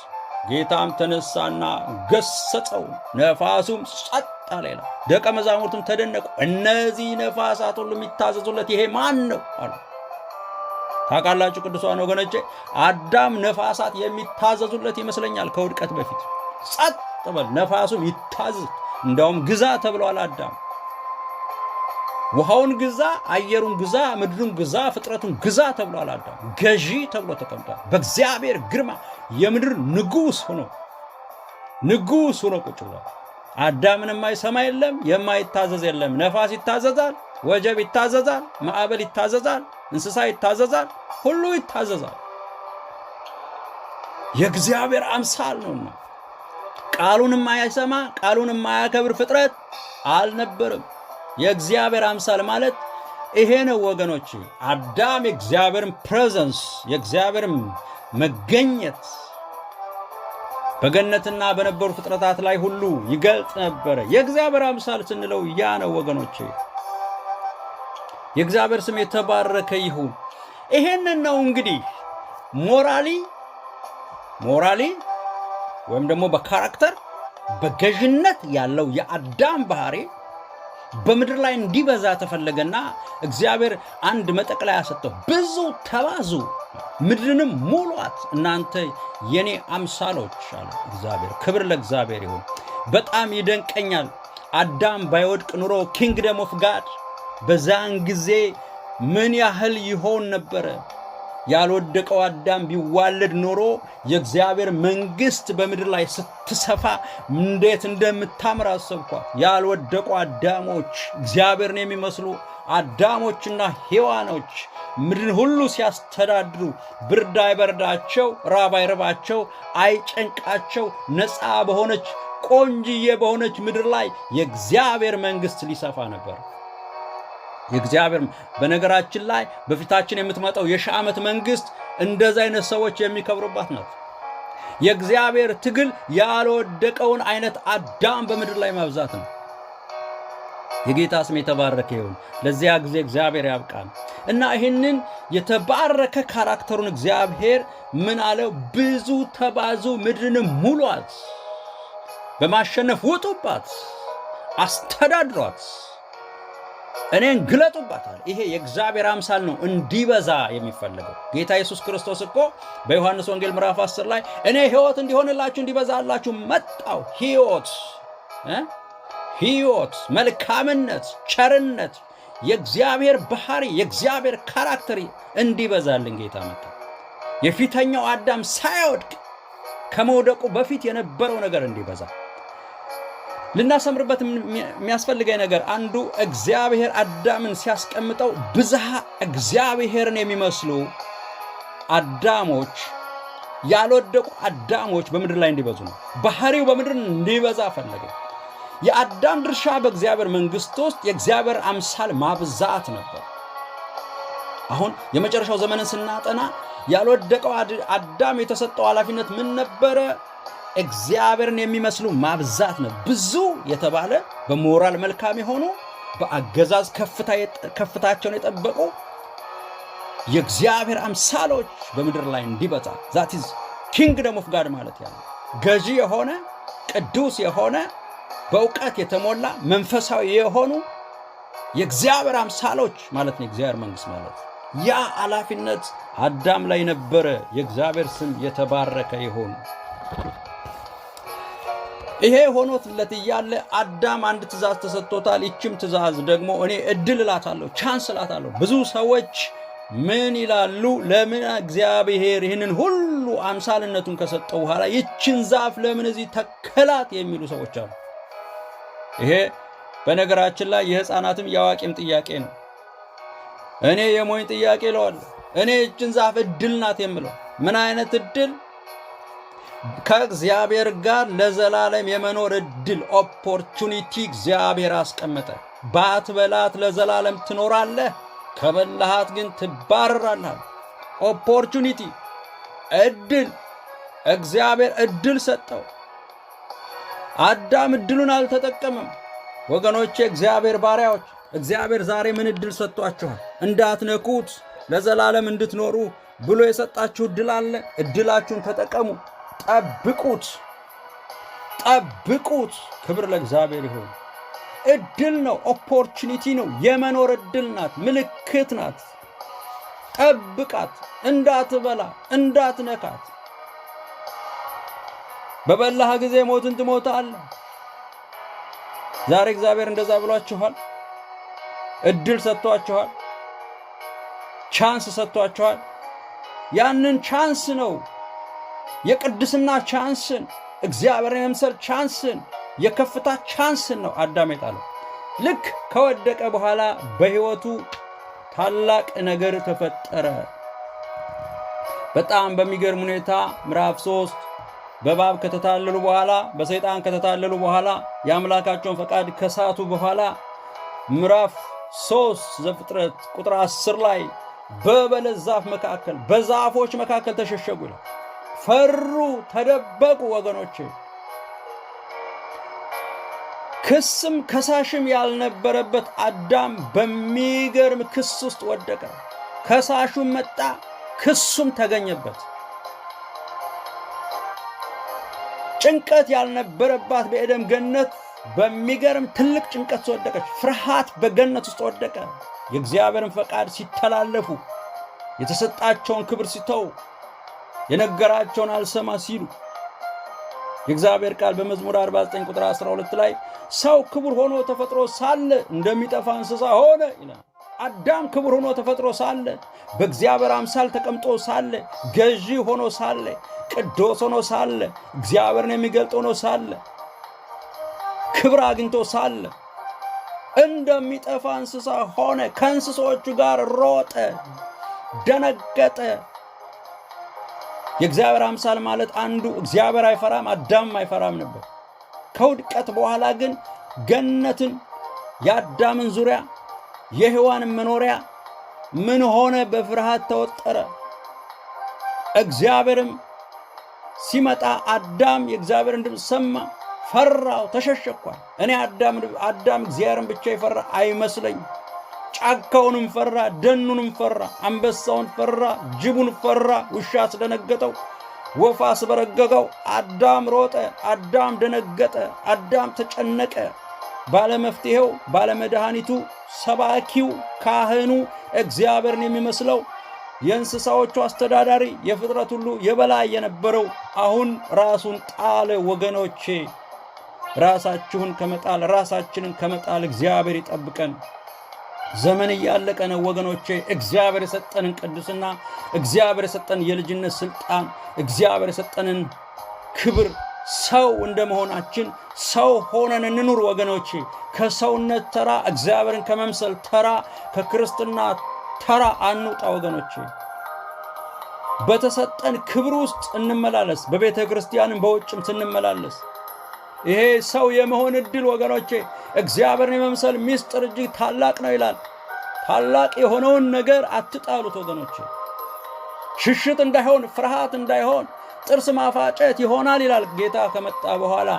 ጌታም ተነሳና ገሰጸው፣ ነፋሱም ጸጥ አለ ይላል። ደቀ መዛሙርቱም ተደነቁ። እነዚህ ነፋሳት ሁሉ የሚታዘዙለት ይሄ ማን ነው አሉ። ታውቃላችሁ ቅዱሳን ወገኖቼ፣ አዳም ነፋሳት የሚታዘዙለት ይመስለኛል ከውድቀት በፊት። ጸጥ በል ነፋሱም ይታዘዝ፣ እንደውም ግዛ ተብሏል። አዳም ውሃውን ግዛ፣ አየሩን ግዛ፣ ምድሩን ግዛ፣ ፍጥረቱን ግዛ ተብሏል። አዳም ገዢ ተብሎ ተቀምጧል። በእግዚአብሔር ግርማ የምድር ንጉሥ ሆኖ ቁጭ ብሏል። አዳምን የማይሰማ የለም፣ የማይታዘዝ የለም። ነፋስ ይታዘዛል፣ ወጀብ ይታዘዛል፣ ማዕበል ይታዘዛል፣ እንስሳ ይታዘዛል፣ ሁሉ ይታዘዛል። የእግዚአብሔር አምሳል ነውና ቃሉን የማይሰማ ቃሉን የማያከብር ፍጥረት አልነበረም። የእግዚአብሔር አምሳል ማለት ይሄ ነው ወገኖች። አዳም የእግዚአብሔርን ፕሬዘንስ የእግዚአብሔርን መገኘት በገነትና በነበሩ ፍጥረታት ላይ ሁሉ ይገልጥ ነበረ። የእግዚአብሔር አምሳል ስንለው ያ ነው ወገኖች። የእግዚአብሔር ስም የተባረከ ይሁን። ይሄንን ነው እንግዲህ ሞራሊ ወይም ደግሞ በካራክተር በገዥነት ያለው የአዳም ባህሪ በምድር ላይ እንዲበዛ ተፈለገና እግዚአብሔር አንድ መጠቅለያ ሰጠው። ብዙ ተባዙ፣ ምድርንም ሙሏት፣ እናንተ የኔ አምሳሎች አለ እግዚአብሔር። ክብር ለእግዚአብሔር ይሁን። በጣም ይደንቀኛል። አዳም ባይወድቅ ኑሮ ኪንግደም ኦፍ ጋድ በዛን ጊዜ ምን ያህል ይሆን ነበረ? ያልወደቀው አዳም ቢዋለድ ኖሮ የእግዚአብሔር መንግስት በምድር ላይ ስትሰፋ እንዴት እንደምታምር አሰብኳት። ያልወደቁ አዳሞች፣ እግዚአብሔርን የሚመስሉ አዳሞችና ሔዋኖች ምድርን ሁሉ ሲያስተዳድሩ ብርድ አይበርዳቸው፣ ራብ አይርባቸው፣ አይጨንቃቸው፣ ነፃ በሆነች ቆንጅዬ በሆነች ምድር ላይ የእግዚአብሔር መንግስት ሊሰፋ ነበር። የእግዚአብሔር በነገራችን ላይ በፊታችን የምትመጣው የሺህ ዓመት መንግስት እንደዛ አይነት ሰዎች የሚከብሩባት ናት። የእግዚአብሔር ትግል ያልወደቀውን አይነት አዳም በምድር ላይ ማብዛት ነው። የጌታ ስም የተባረከ ይሁን። ለዚያ ጊዜ እግዚአብሔር ያብቃን እና ይህንን የተባረከ ካራክተሩን እግዚአብሔር ምን አለው? ብዙ ተባዙ፣ ምድርንም ሙሏት፣ በማሸነፍ ውጡባት፣ አስተዳድሯት፣ እኔን ግለጡባታል። ይሄ የእግዚአብሔር አምሳል ነው እንዲበዛ የሚፈልገው። ጌታ ኢየሱስ ክርስቶስ እኮ በዮሐንስ ወንጌል ምዕራፍ 10 ላይ እኔ ሕይወት እንዲሆንላችሁ እንዲበዛላችሁ መጣው። ሕይወት፣ መልካምነት፣ ቸርነት፣ የእግዚአብሔር ባህሪ፣ የእግዚአብሔር ካራክተር እንዲበዛልን ጌታ መጣ። የፊተኛው አዳም ሳይወድቅ ከመውደቁ በፊት የነበረው ነገር እንዲበዛ ልናሰምርበት የሚያስፈልገኝ ነገር አንዱ እግዚአብሔር አዳምን ሲያስቀምጠው ብዝሃ እግዚአብሔርን የሚመስሉ አዳሞች፣ ያልወደቁ አዳሞች በምድር ላይ እንዲበዙ ነው። ባህሪው በምድር እንዲበዛ ፈለገ። የአዳም ድርሻ በእግዚአብሔር መንግስት ውስጥ የእግዚአብሔር አምሳል ማብዛት ነበር። አሁን የመጨረሻው ዘመንን ስናጠና ያልወደቀው አዳም የተሰጠው ኃላፊነት ምን ነበረ? እግዚአብሔርን የሚመስሉ ማብዛት ነው። ብዙ የተባለ በሞራል መልካም የሆኑ በአገዛዝ ከፍታቸውን የጠበቁ የእግዚአብሔር አምሳሎች በምድር ላይ እንዲበዛ ዛት ኢዝ ኪንግደም ኦፍ ጋድ ማለት ያለው ገዢ የሆነ ቅዱስ የሆነ በእውቀት የተሞላ መንፈሳዊ የሆኑ የእግዚአብሔር አምሳሎች ማለት ነው። የእግዚአብሔር መንግስት ማለት ያ ኃላፊነት አዳም ላይ ነበረ። የእግዚአብሔር ስም የተባረከ ይሁን። ይሄ ሆኖትለት እያለ አዳም አንድ ትእዛዝ ተሰጥቶታል። ይችም ትእዛዝ ደግሞ እኔ እድል እላታለሁ፣ ቻንስ እላታለሁ። ብዙ ሰዎች ምን ይላሉ? ለምን እግዚአብሔር ይህንን ሁሉ አምሳልነቱን ከሰጠው በኋላ ይችን ዛፍ ለምን እዚህ ተከላት የሚሉ ሰዎች አሉ። ይሄ በነገራችን ላይ የሕፃናትም የአዋቂም ጥያቄ ነው። እኔ የሞኝ ጥያቄ እለዋለሁ። እኔ እችን ዛፍ እድል ናት የምለው ምን አይነት እድል? ከእግዚአብሔር ጋር ለዘላለም የመኖር እድል ኦፖርቹኒቲ እግዚአብሔር አስቀመጠ። ባትበላት ለዘላለም ትኖራለህ፣ ከበላሃት ግን ትባረራለህ። ኦፖርቹኒቲ እድል፣ እግዚአብሔር እድል ሰጠው። አዳም እድሉን አልተጠቀመም። ወገኖቼ እግዚአብሔር ባሪያዎች፣ እግዚአብሔር ዛሬ ምን እድል ሰጥቷችኋል? እንዳትነኩት ለዘላለም እንድትኖሩ ብሎ የሰጣችሁ እድል አለ። እድላችሁን ተጠቀሙ፣ ጠብቁት፣ ጠብቁት። ክብር ለእግዚአብሔር ይሁን። እድል ነው፣ ኦፖርቹኒቲ ነው፣ የመኖር እድል ናት፣ ምልክት ናት። ጠብቃት፣ እንዳትበላ፣ እንዳትነካት። በበላህ ጊዜ ሞትን ትሞታለህ። ዛሬ እግዚአብሔር እንደዛ ብሏችኋል። እድል ሰጥቷችኋል፣ ቻንስ ሰጥቷችኋል። ያንን ቻንስ ነው፣ የቅድስና ቻንስን፣ እግዚአብሔርን የመምሰል ቻንስን፣ የከፍታ ቻንስን ነው አዳም የጣለው። ልክ ከወደቀ በኋላ በሕይወቱ ታላቅ ነገር ተፈጠረ። በጣም በሚገርም ሁኔታ ምዕራፍ 3 በእባብ ከተታለሉ በኋላ፣ በሰይጣን ከተታለሉ በኋላ፣ የአምላካቸውን ፈቃድ ከሳቱ በኋላ ምዕራፍ 3 ዘፍጥረት ቁጥር 10 ላይ በበለስ ዛፍ መካከል፣ በዛፎች መካከል ተሸሸጉ ይላል። ፈሩ፣ ተደበቁ። ወገኖቼ ክስም ከሳሽም ያልነበረበት አዳም በሚገርም ክስ ውስጥ ወደቀ። ከሳሹም መጣ፣ ክሱም ተገኘበት። ጭንቀት ያልነበረባት በኤደን ገነት በሚገርም ትልቅ ጭንቀት ወደቀች። ፍርሃት በገነት ውስጥ ወደቀ። የእግዚአብሔርን ፈቃድ ሲተላለፉ፣ የተሰጣቸውን ክብር ሲተው፣ የነገራቸውን አልሰማ ሲሉ የእግዚአብሔር ቃል በመዝሙር 49 ቁጥር 12 ላይ ሰው ክቡር ሆኖ ተፈጥሮ ሳለ እንደሚጠፋ እንስሳ ሆነ ይላል። አዳም ክቡር ሆኖ ተፈጥሮ ሳለ፣ በእግዚአብሔር አምሳል ተቀምጦ ሳለ፣ ገዢ ሆኖ ሳለ፣ ቅዱስ ሆኖ ሳለ፣ እግዚአብሔርን የሚገልጥ ሆኖ ሳለ፣ ክብር አግኝቶ ሳለ እንደሚጠፋ እንስሳ ሆነ። ከእንስሶቹ ጋር ሮጠ፣ ደነገጠ። የእግዚአብሔር አምሳል ማለት አንዱ እግዚአብሔር አይፈራም፣ አዳም አይፈራም ነበር። ከውድቀት በኋላ ግን ገነትን፣ የአዳምን ዙሪያ፣ የሔዋንን መኖሪያ ምን ሆነ? በፍርሃት ተወጠረ። እግዚአብሔርም ሲመጣ አዳም የእግዚአብሔርን ድምፅ ሰማ፣ ፈራው፣ ተሸሸኳል። እኔ አዳም እግዚአብሔርን ብቻ ይፈራ አይመስለኝ። ጫካውንም ፈራ፣ ደኑንም ፈራ፣ አንበሳውን ፈራ፣ ጅቡን ፈራ፣ ውሻ አስደነገጠው፣ ወፍ አስበረገገው። አዳም ሮጠ፣ አዳም ደነገጠ፣ አዳም ተጨነቀ። ባለመፍትሄው፣ ባለመድኃኒቱ፣ ሰባኪው፣ ካህኑ፣ እግዚአብሔርን የሚመስለው የእንስሳዎቹ አስተዳዳሪ፣ የፍጥረት ሁሉ የበላይ የነበረው አሁን ራሱን ጣለ። ወገኖቼ ራሳችሁን ከመጣል፣ ራሳችንን ከመጣል እግዚአብሔር ይጠብቀን። ዘመን እያለቀ ነው ወገኖቼ። እግዚአብሔር የሰጠንን ቅድስና፣ እግዚአብሔር የሰጠን የልጅነት ስልጣን፣ እግዚአብሔር የሰጠንን ክብር ሰው እንደመሆናችን ሰው ሆነን እንኑር ወገኖቼ። ከሰውነት ተራ፣ እግዚአብሔርን ከመምሰል ተራ፣ ከክርስትና ተራ አንውጣ ወገኖቼ። በተሰጠን ክብር ውስጥ እንመላለስ። በቤተ ክርስቲያንም በውጭም ስንመላለስ ይሄ ሰው የመሆን ዕድል ወገኖቼ፣ እግዚአብሔርን የመምሰል ምስጢር እጅግ ታላቅ ነው ይላል። ታላቅ የሆነውን ነገር አትጣሉት ወገኖቼ። ሽሽት እንዳይሆን፣ ፍርሃት እንዳይሆን፣ ጥርስ ማፋጨት ይሆናል ይላል ጌታ ከመጣ በኋላ።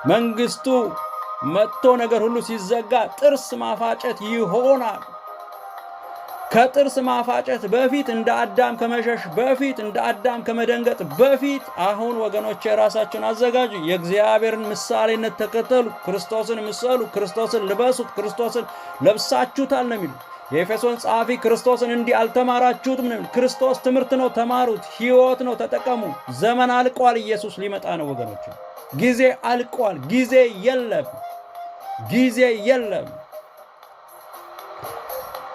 መንግስቱ መጥቶ ነገር ሁሉ ሲዘጋ ጥርስ ማፋጨት ይሆናል። ከጥርስ ማፋጨት በፊት፣ እንደ አዳም ከመሸሽ በፊት፣ እንደ አዳም ከመደንገጥ በፊት አሁን ወገኖቼ ራሳችሁን አዘጋጁ። የእግዚአብሔርን ምሳሌነት ተከተሉ። ክርስቶስን ምሰሉ፣ ክርስቶስን ልበሱት፣ ክርስቶስን ለብሳችሁታል ነው የሚሉ የኤፌሶን ጸሐፊ። ክርስቶስን እንዲህ አልተማራችሁትም ነው። ክርስቶስ ትምህርት ነው፣ ተማሩት። ሕይወት ነው፣ ተጠቀሙ። ዘመን አልቋል፣ ኢየሱስ ሊመጣ ነው ወገኖቼ። ጊዜ አልቋል። ጊዜ የለም፣ ጊዜ የለም።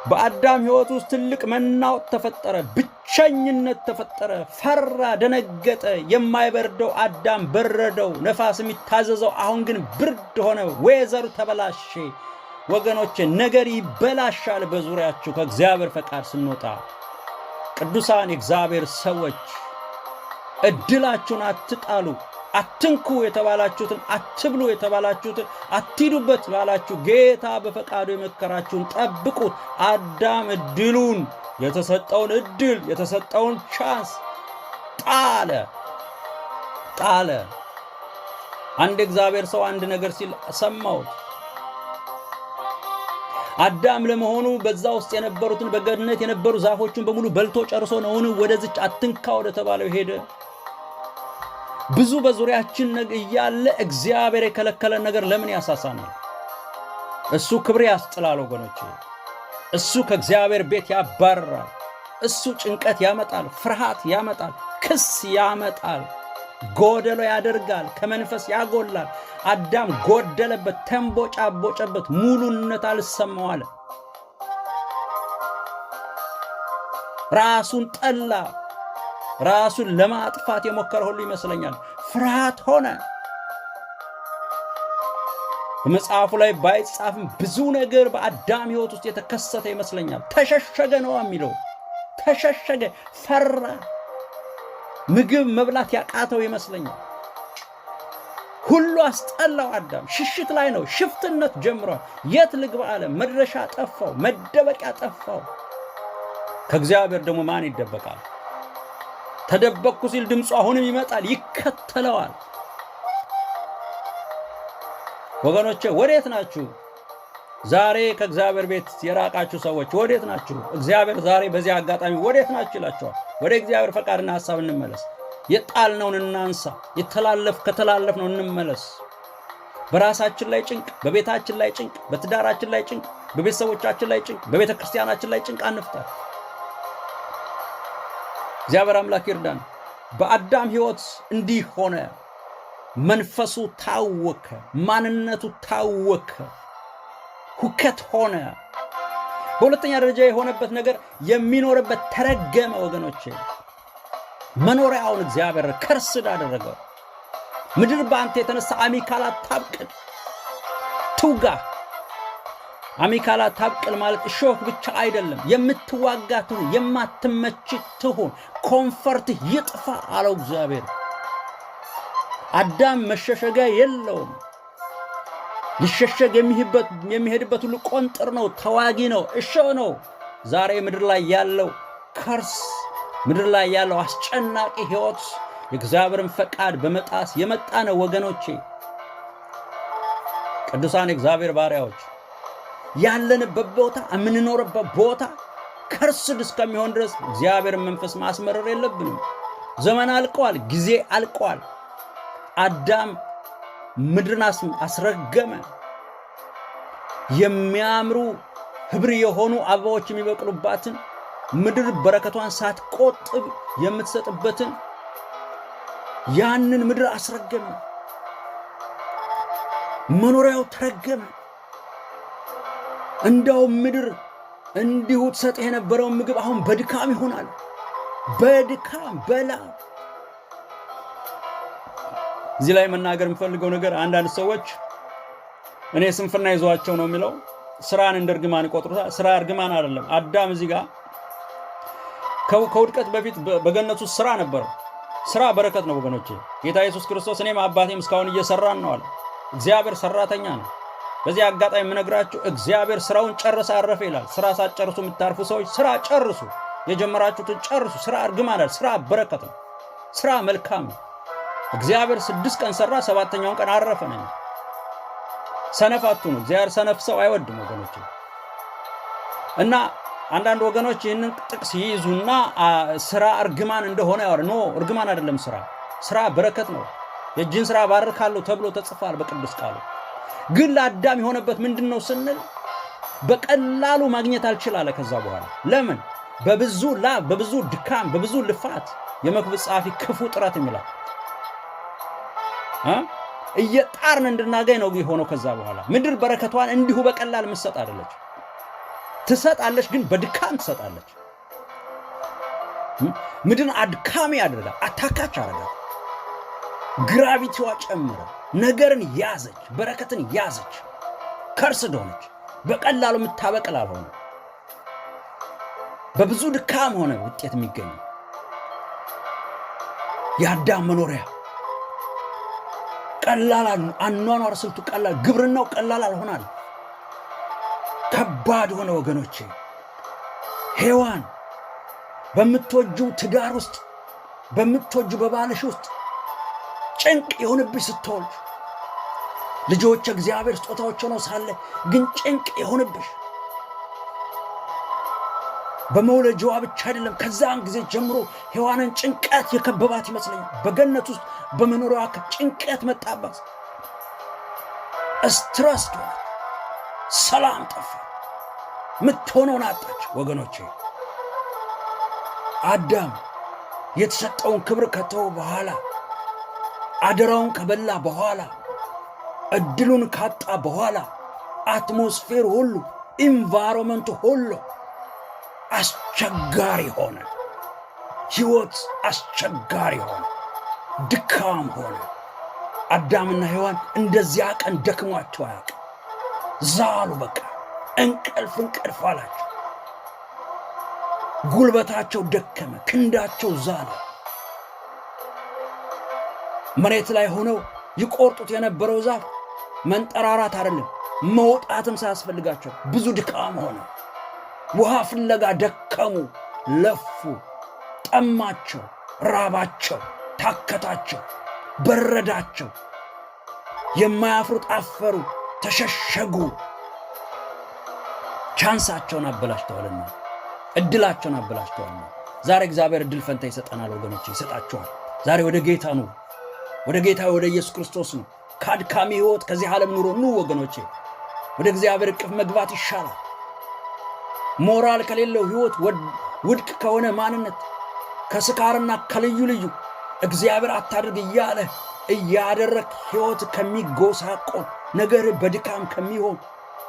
በአዳም ሕይወት ውስጥ ትልቅ መናወጥ ተፈጠረ። ብቸኝነት ተፈጠረ። ፈራ፣ ደነገጠ። የማይበርደው አዳም በረደው። ነፋስ የሚታዘዘው አሁን ግን ብርድ ሆነ። ወይዘሩ ተበላሸ። ወገኖቼ ነገር ይበላሻል በዙሪያችሁ ከእግዚአብሔር ፈቃድ ስንወጣ። ቅዱሳን የእግዚአብሔር ሰዎች እድላችሁን አትጣሉ። አትንኩ የተባላችሁትን፣ አትብሉ የተባላችሁትን፣ አትሂዱበት ባላችሁ ጌታ በፈቃዱ የመከራችሁን ጠብቁት። አዳም እድሉን የተሰጠውን እድል የተሰጠውን ቻንስ ጣለ። አንድ እግዚአብሔር ሰው አንድ ነገር ሲል ሰማሁት። አዳም ለመሆኑ በዛ ውስጥ የነበሩትን በገነት የነበሩ ዛፎችን በሙሉ በልቶ ጨርሶ ነውን ወደዚች አትንካ ወደ ተባለው ሄደ? ብዙ በዙሪያችን እያለ እግዚአብሔር የከለከለን ነገር ለምን ያሳሳናል? እሱ ክብር ያስጥላል ወገኖቼ። እሱ ከእግዚአብሔር ቤት ያባርራል። እሱ ጭንቀት ያመጣል፣ ፍርሃት ያመጣል፣ ክስ ያመጣል፣ ጎደሎ ያደርጋል፣ ከመንፈስ ያጎላል። አዳም ጎደለበት፣ ተንቦጫቦጨበት፣ ሙሉነት አልሰማው አለ። ራሱን ጠላ። ራሱን ለማጥፋት የሞከረ ሁሉ ይመስለኛል ፍርሃት ሆነ። በመጽሐፉ ላይ ባይጻፍም ብዙ ነገር በአዳም ሕይወት ውስጥ የተከሰተ ይመስለኛል። ተሸሸገ ነው የሚለው። ተሸሸገ፣ ፈራ፣ ምግብ መብላት ያቃተው ይመስለኛል። ሁሉ አስጠላው። አዳም ሽሽት ላይ ነው። ሽፍትነት ጀምሯል። የት ልግባ አለ። መድረሻ ጠፋው፣ መደበቂያ ጠፋው። ከእግዚአብሔር ደግሞ ማን ይደበቃል? ተደበቅኩ ሲል ድምፁ አሁንም ይመጣል፣ ይከተለዋል። ወገኖቼ ወዴት ናችሁ? ዛሬ ከእግዚአብሔር ቤት የራቃችሁ ሰዎች ወዴት ናችሁ? እግዚአብሔር ዛሬ በዚህ አጋጣሚ ወዴት ናችሁ ይላችኋል። ወደ እግዚአብሔር ፈቃድና ሐሳብ እንመለስ። የጣልነውን እናንሳ። ከተላለፍነው እንመለስ። በራሳችን ላይ ጭንቅ፣ በቤታችን ላይ ጭንቅ፣ በትዳራችን ላይ ጭንቅ፣ በቤተሰቦቻችን ላይ ጭንቅ፣ በቤተ ክርስቲያናችን ላይ ጭንቅ አንፍታ። እግዚአብሔር አምላክ ይርዳን። በአዳም ሕይወት እንዲህ ሆነ። መንፈሱ ታወከ፣ ማንነቱ ታወከ፣ ሁከት ሆነ። በሁለተኛ ደረጃ የሆነበት ነገር የሚኖርበት ተረገመ። ወገኖቼ መኖሪያውን እግዚአብሔር ከርስድ አደረገው። ምድር በአንተ የተነሳ አሚካላ ታብቅል፣ ትውጋ። አሚካላ ታብቅል ማለት እሾህ ብቻ አይደለም። የምትዋጋ ትሁን፣ የማትመች ትሁን፣ ኮንፈርት ይጥፋ አለው እግዚአብሔር። አዳም መሸሸጊያ የለውም። ሊሸሸግ የሚሄድበት ሁሉ ቆንጥር ነው፣ ተዋጊ ነው፣ እሾህ ነው። ዛሬ ምድር ላይ ያለው ከርስ፣ ምድር ላይ ያለው አስጨናቂ ሕይወት የእግዚአብሔርን ፈቃድ በመጣስ የመጣ ነው ወገኖቼ። ቅዱሳን እግዚአብሔር ባሪያዎች ያለንበት ቦታ፣ የምንኖርበት ቦታ ከርስድ እስከሚሆን ድረስ እግዚአብሔርን መንፈስ ማስመረር የለብንም። ዘመን አልቀዋል፣ ጊዜ አልቀዋል። አዳም ምድርን አስረገመ። የሚያምሩ ህብር የሆኑ አበባዎች የሚበቅሉባትን ምድር በረከቷን ሳትቆጥብ የምትሰጥበትን ያንን ምድር አስረገመ። መኖሪያው ተረገመ። እንዳውም ምድር እንዲሁ ትሰጥ የነበረውን ምግብ አሁን በድካም ይሆናል። በድካም በላብ። እዚህ ላይ መናገር የምፈልገው ነገር አንዳንድ ሰዎች እኔ ስንፍና ይዟቸው ነው የሚለው ስራን እንደ እርግማን ይቆጥሩታል። ስራ እርግማን አይደለም። አዳም እዚህ ጋር ከውድቀት በፊት በገነቱ ስራ ነበረው። ስራ በረከት ነው ወገኖቼ። ጌታ ኢየሱስ ክርስቶስ እኔም አባቴም እስካሁን እየሰራን ነው አለ። እግዚአብሔር ሰራተኛ ነው። በዚህ አጋጣሚ የምነግራችሁ እግዚአብሔር ስራውን ጨረሰ አረፈ ይላል። ስራ ሳትጨርሱ የምታርፉ ሰዎች ስራ ጨርሱ። የጀመራችሁትን ጨርሱ። ስራ እርግማን አይደለም። ስራ በረከት ነው። ስራ መልካም ነው። እግዚአብሔር 6 ቀን ሰራ፣ 7ኛውን ቀን አረፈ ነው። ሰነፍ አትሁኑ። እግዚአብሔር ሰነፍ ሰው አይወድም ወገኖች። እና አንዳንድ ወገኖች ይህንን ጥቅስ ይይዙና ስራ እርግማን እንደሆነ ያወራሉ። ኖ እርግማን አይደለም። ስራ በረከት ነው። የእጅን ስራ ባርካለሁ ተብሎ ተጽፏል በቅዱስ ቃሉ። ግን ለአዳም የሆነበት ምንድነው ስንል በቀላሉ ማግኘት አልችላለ። ከዛ በኋላ ለምን? በብዙ ላብ፣ በብዙ ድካም፣ በብዙ ልፋት የመክብብ ጸሐፊ ክፉ ጥረት የሚላል እየጣርን እንድናገኝ ነው የሆነው። ከዛ በኋላ ምድር በረከቷን እንዲሁ በቀላል ምሰጥ አይደለች። ትሰጣለች፣ ግን በድካም ትሰጣለች። ምድርን አድካሚ ያደርጋል፣ አታካች አደረጋት። ግራቪቲዋ ጨመረ፣ ነገርን ያዘች፣ በረከትን ያዘች፣ ከርስድ ሆነች። በቀላሉ የምታበቅል አልሆነ። በብዙ ድካም ሆነ ውጤት የሚገኝ የአዳም መኖሪያ ቀላል አኗኗር ስልቱ ቀላል፣ ግብርናው ቀላል አልሆናል። ከባድ ሆነ ወገኖቼ። ሔዋን በምትወጁ ትዳር ውስጥ በምትወጁ በባልሽ ውስጥ ጭንቅ የሆንብሽ ስትወልድ ልጆች እግዚአብሔር ስጦታዎች ሆነው ሳለ ግን ጭንቅ የሆንብሽ በመውለጃዋ ብቻ አይደለም። ከዛን ጊዜ ጀምሮ ሔዋንን ጭንቀት የከበባት ይመስለኛል። በገነት ውስጥ በመኖሪያዋ ጭንቀት መጣባት፣ ስትረስ ሆነ፣ ሰላም ጠፋ፣ ምትሆነውን አጣች። ወገኖቼ አዳም የተሰጠውን ክብር ከተወ በኋላ አደራውን ከበላ በኋላ እድሉን ካጣ በኋላ አትሞስፌር ሁሉ ኢንቫይሮመንቱ ሁሉ አስቸጋሪ ሆነ። ሕይወት አስቸጋሪ ሆነ፣ ድካም ሆነ። አዳምና ሔዋን እንደዚያ ቀን ደክሟቸው አያውቅም። ዛሉ፣ በቃ እንቅልፍ አላቸው። ጉልበታቸው ደከመ፣ ክንዳቸው ዛለ። መሬት ላይ ሆነው ይቆርጡት የነበረው ዛፍ መንጠራራት አይደለም መውጣትም ሳያስፈልጋቸው ብዙ ድካም ሆነ። ውሃ ፍለጋ ደከሙ፣ ለፉ፣ ጠማቸው፣ ራባቸው፣ ታከታቸው፣ በረዳቸው። የማያፍሩት አፈሩ፣ ተሸሸጉ። ቻንሳቸውን አበላሽተዋልና፣ እድላቸውን አበላሽተዋልና። ዛሬ እግዚአብሔር እድል ፈንታ ይሰጠናል ወገኖች፣ ይሰጣችኋል። ዛሬ ወደ ጌታ ኑ፣ ወደ ጌታ ወደ ኢየሱስ ክርስቶስ ነው። ከአድካሚ ሕይወት ከዚህ ዓለም ኑሮ ኑ ወገኖቼ። ወደ እግዚአብሔር እቅፍ መግባት ይሻላል። ሞራል ከሌለው ሕይወት፣ ውድቅ ከሆነ ማንነት፣ ከስካርና ከልዩ ልዩ እግዚአብሔር አታድርግ እያለ እያደረግ ሕይወት ከሚጎሳቆል ነገር፣ በድካም ከሚሆን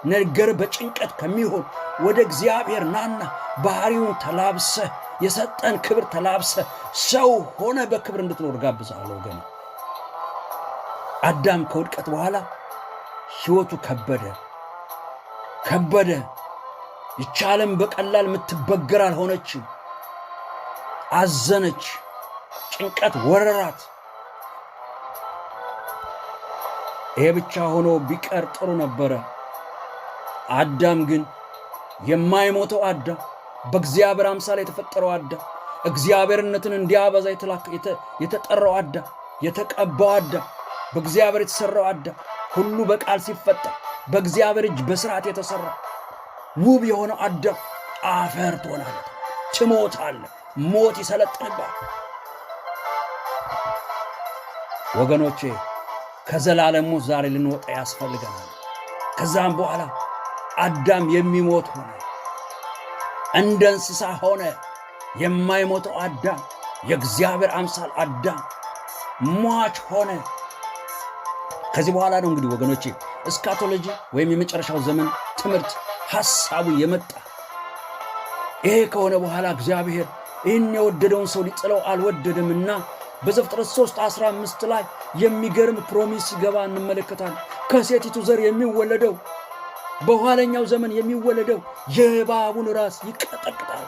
ነገር፣ በጭንቀት ከሚሆን ወደ እግዚአብሔር ናና ባህሪውን ተላብሰ የሰጠን ክብር ተላብሰ ሰው ሆነ በክብር እንድትኖር ጋብዛለሁ ወገን። አዳም ከውድቀት በኋላ ሕይወቱ ከበደ። ይቻለም በቀላል የምትበገር አልሆነችም። አዘነች፣ ጭንቀት ወረራት። ይሄ ብቻ ሆኖ ቢቀር ጥሩ ነበረ። አዳም ግን የማይሞተው አዳም፣ በእግዚአብሔር አምሳል የተፈጠረው አዳም፣ እግዚአብሔርነትን እንዲያበዛ የተጠራው አዳም፣ የተቀባው አዳም፣ በእግዚአብሔር የተሰራው አዳም፣ ሁሉ በቃል ሲፈጠር በእግዚአብሔር እጅ በስርዓት የተሰራ ውብ የሆነው አዳም አፈር ትሆናለህ፣ ትሞታለህ፣ ሞት ይሰለጥንባል። ወገኖቼ ከዘላለም ሞት ዛሬ ልንወጣ ያስፈልገናል። ከዛም በኋላ አዳም የሚሞት ሆነ፣ እንደ እንስሳ ሆነ። የማይሞተው አዳም፣ የእግዚአብሔር አምሳል አዳም ሟች ሆነ። ከዚህ በኋላ ነው እንግዲህ ወገኖቼ እስካቶሎጂ ወይም የመጨረሻው ዘመን ትምህርት ሐሳቡ የመጣ። ይሄ ከሆነ በኋላ እግዚአብሔር ይህን የወደደውን ሰው ሊጥለው አልወደደምና በዘፍጥረት 3:15 ላይ የሚገርም ፕሮሚስ ሲገባ እንመለከታለን። ከሴቲቱ ዘር የሚወለደው በኋለኛው ዘመን የሚወለደው የእባቡን ራስ ይቀጠቅጣል።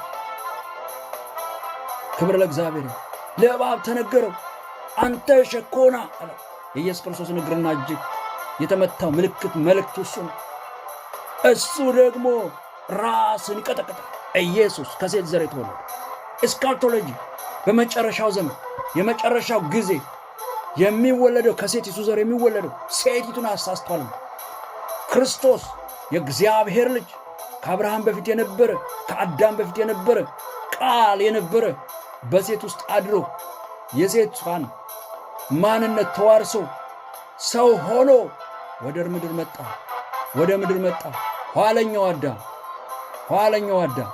ክብር ለእግዚአብሔር። ለእባብ ተነገረው፣ አንተ ሸኮና አለ። የኢየሱስ ክርስቶስ እግርና እጅ የተመታው መልእክቱ እሱ ነው። እሱ ደግሞ ራስን ይቀጠቅጣል። ኢየሱስ ከሴት ዘር የተወለደ እስካቶሎጂ በመጨረሻው ዘመን የመጨረሻው ጊዜ የሚወለደው ከሴቲቱ ዘር የሚወለደው ሴቲቱን አሳስቷል። ክርስቶስ የእግዚአብሔር ልጅ ከአብርሃም በፊት የነበረ ከአዳም በፊት የነበረ ቃል የነበረ በሴት ውስጥ አድሮ የሴቷን ማንነት ተዋርሶ ሰው ሆኖ ወደ ምድር መጣ። ኋለኛው አዳም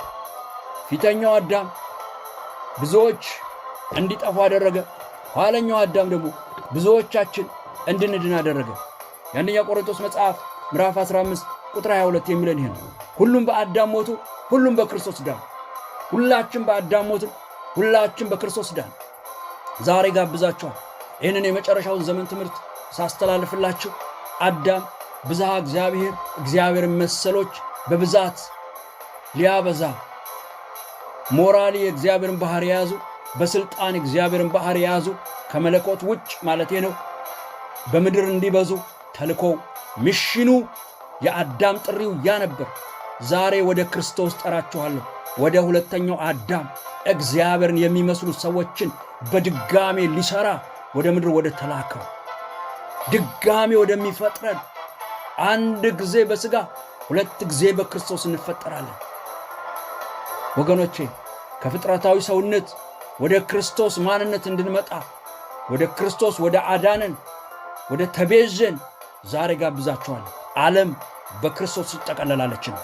ፊተኛው አዳም ብዙዎች እንዲጠፉ አደረገ። ኋለኛው አዳም ደግሞ ብዙዎቻችን እንድንድን አደረገ። የአንደኛ ቆሮንቶስ መጽሐፍ ምዕራፍ 15 ቁጥር 22 የሚለን ይሄ ነው። ሁሉም በአዳም ሞቱ፣ ሁሉም በክርስቶስ ዳን። ሁላችን በአዳም ሞትን፣ ሁላችን በክርስቶስ ዳን። ዛሬ ጋብዛችኋል ይህንን የመጨረሻውን ዘመን ትምህርት ሳስተላልፍላችሁ አዳም ብዝሃ እግዚአብሔር መሰሎች በብዛት ሊያበዛ ሞራሊ እግዚአብሔርን ባህሪ ያዙ በስልጣን እግዚአብሔርን ባህሪ ያዙ ከመለኮት ውጭ ማለት ነው በምድር እንዲበዙ ተልኮ ሚሽኑ የአዳም ጥሪው ያነበር ዛሬ ወደ ክርስቶስ ጠራችኋለሁ ወደ ሁለተኛው አዳም እግዚአብሔርን የሚመስሉ ሰዎችን በድጋሜ ሊሰራ ወደ ምድር ወደ ተላከው ድጋሜ ወደሚፈጥረን አንድ ጊዜ በሥጋ ሁለት ጊዜ በክርስቶስ እንፈጠራለን ወገኖቼ ከፍጥረታዊ ሰውነት ወደ ክርስቶስ ማንነት እንድንመጣ ወደ ክርስቶስ ወደ አዳነን ወደ ተቤዠን ዛሬ ጋብዛችኋለሁ ዓለም በክርስቶስ ትጠቀለላለች ነው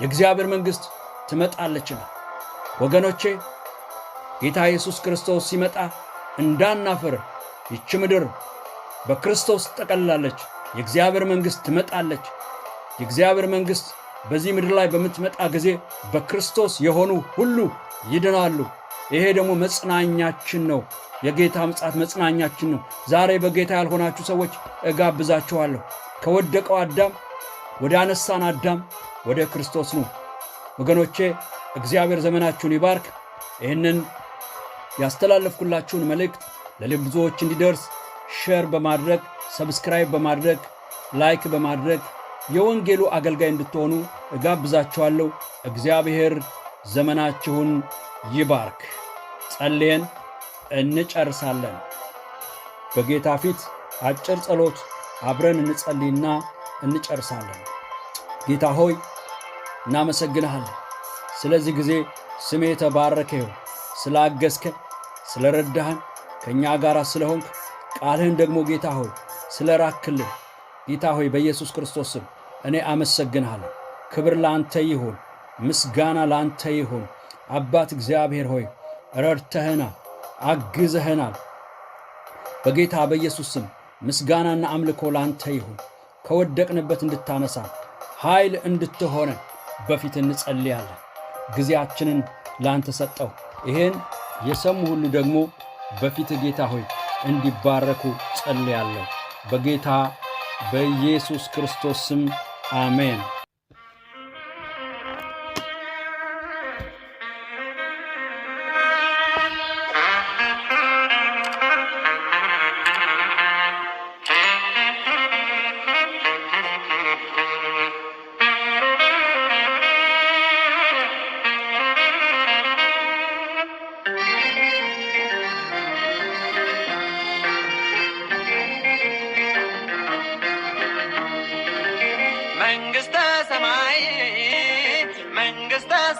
የእግዚአብሔር መንግሥት ትመጣለች ነው ወገኖቼ ጌታ ኢየሱስ ክርስቶስ ሲመጣ እንዳናፈር ይህች ምድር በክርስቶስ ትጠቀለላለች የእግዚአብሔር መንግሥት ትመጣለች የእግዚአብሔር መንግሥት በዚህ ምድር ላይ በምትመጣ ጊዜ በክርስቶስ የሆኑ ሁሉ ይድናሉ ይሄ ደግሞ መጽናኛችን ነው የጌታ ምጽአት መጽናኛችን ነው ዛሬ በጌታ ያልሆናችሁ ሰዎች እጋብዛችኋለሁ ከወደቀው አዳም ወደ አነሳን አዳም ወደ ክርስቶስ ነው ወገኖቼ እግዚአብሔር ዘመናችሁን ይባርክ ይህንን ያስተላለፍኩላችሁን መልእክት ለብዙዎች እንዲደርስ ሼር በማድረግ ሰብስክራይብ በማድረግ ላይክ በማድረግ የወንጌሉ አገልጋይ እንድትሆኑ እጋብዛችኋለሁ እግዚአብሔር ዘመናችሁን ይባርክ ጸልየን እንጨርሳለን በጌታ ፊት አጭር ጸሎት አብረን እንጸልይና እንጨርሳለን ጌታ ሆይ እናመሰግንሃለን ስለዚህ ጊዜ ስሜ ተባረከ ይሁን ስላገዝከን ስለረዳህን ከኛ ጋር ስለሆንክ ቃልህን ደግሞ ጌታ ሆይ ስለራክልን ጌታ ሆይ በኢየሱስ ክርስቶስ ስም እኔ አመሰግንሃለሁ ክብር ላንተ ይሁን ምስጋና ላንተ ይሁን አባት እግዚአብሔር ሆይ ረድተህናል አግዘህናል በጌታ በኢየሱስ ስም ምስጋናና አምልኮ ላንተ ይሁን ከወደቅንበት እንድታነሳ ኃይል እንድትሆነ በፊት እንጸልያለን ጊዜያችንን ላንተ ሰጠው ይሄን የሰሙ ሁሉ ደግሞ በፊት ጌታ ሆይ እንዲባረኩ ጸልያለሁ በጌታ በኢየሱስ ክርስቶስ ስም አሜን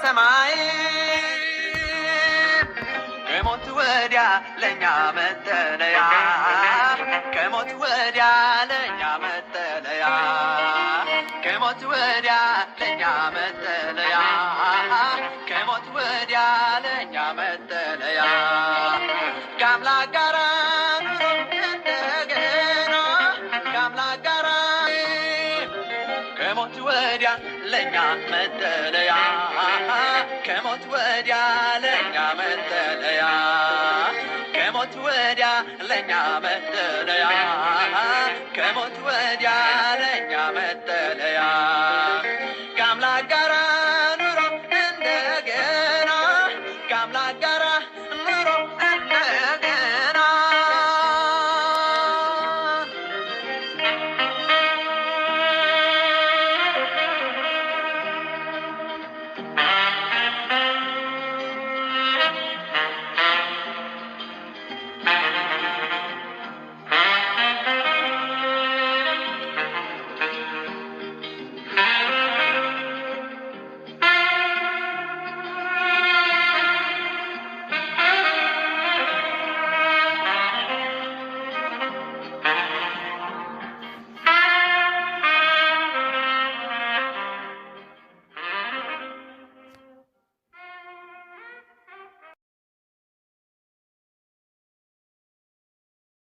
ሰማይ ከሞት ወዲያ ለኛ መጠለያ ከሞት ወዲያ ለኛ መጠለያ ከሞት ወዲያ ለኛ መጠለያ ከሞት ወዲያ ለኛ መጠለያ ከአምላክ ጋር እንደገና ከአምላክ ጋር ከሞት ወዲያ ለኛ መጠለያ ከሞት ወዲያ ለኛ መጠለያ ከሞት ወዲያ ለኛ መጠለያ ከሞት ወዲያ